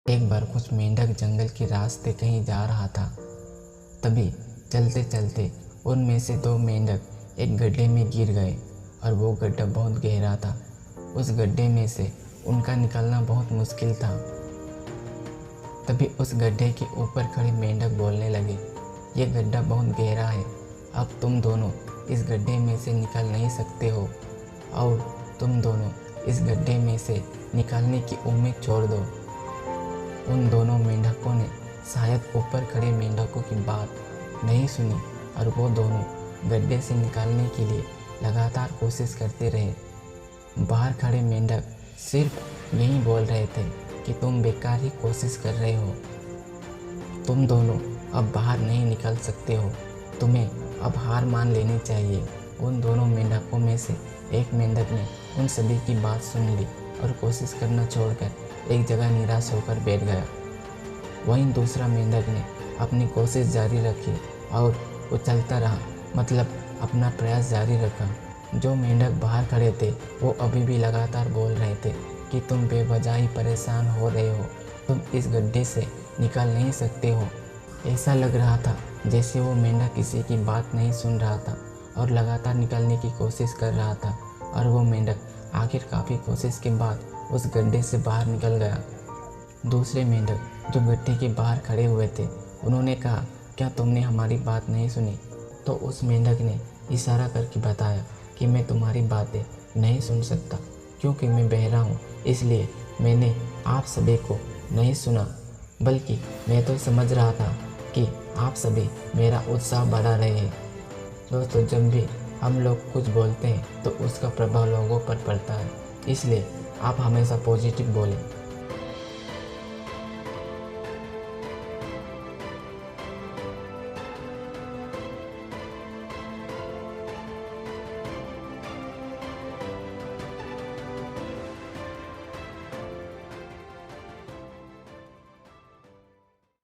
एक बार कुछ मेंढक जंगल के रास्ते कहीं जा रहा था। तभी चलते चलते उनमें से दो मेंढक एक गड्ढे में गिर गए और वो गड्ढा बहुत गहरा था। उस गड्ढे में से उनका निकलना बहुत मुश्किल था। तभी उस गड्ढे के ऊपर खड़े मेंढक बोलने लगे, ये गड्ढा बहुत गहरा है, अब तुम दोनों इस गड्ढे में से निकल नहीं सकते हो और तुम दोनों इस गड्ढे में से निकलने की उम्मीद छोड़ दो। उन दोनों मेंढकों ने शायद ऊपर खड़े मेंढकों की बात नहीं सुनी और वो दोनों गड्ढे से निकलने के लिए लगातार कोशिश करते रहे। बाहर खड़े मेंढक सिर्फ यही बोल रहे थे कि तुम बेकार ही कोशिश कर रहे हो, तुम दोनों अब बाहर नहीं निकल सकते हो, तुम्हें अब हार मान लेनी चाहिए। उन दोनों मेंढकों में से एक मेंढक ने उन सभी की बात सुन ली और कोशिश करना छोड़कर एक जगह निराश होकर बैठ गया। वहीं दूसरा मेंढक ने अपनी कोशिश जारी रखी और वो चलता रहा, मतलब अपना प्रयास जारी रखा। जो मेंढक बाहर खड़े थे वो अभी भी लगातार बोल रहे थे कि तुम बेवजह ही परेशान हो रहे हो, तुम इस गड्ढे से निकल नहीं सकते हो। ऐसा लग रहा था जैसे वो मेंढक किसी की बात नहीं सुन रहा था और लगातार निकलने की कोशिश कर रहा था और वो मेंढक आखिर काफ़ी कोशिश के बाद उस गड्ढे से बाहर निकल गया। दूसरे मेंढक जो गड्ढे के बाहर खड़े हुए थे उन्होंने कहा, क्या तुमने हमारी बात नहीं सुनी? तो उस मेंढक ने इशारा करके बताया कि मैं तुम्हारी बातें नहीं सुन सकता क्योंकि मैं बहरा हूँ, इसलिए मैंने आप सभी को नहीं सुना, बल्कि मैं तो समझ रहा था कि आप सभी मेरा उत्साह बढ़ा रहे हैं। दोस्तों, जब भी हम लोग कुछ बोलते हैं तो उसका प्रभाव लोगों पर पड़ता है, इसलिए आप हमेशा पॉजिटिव बोलें।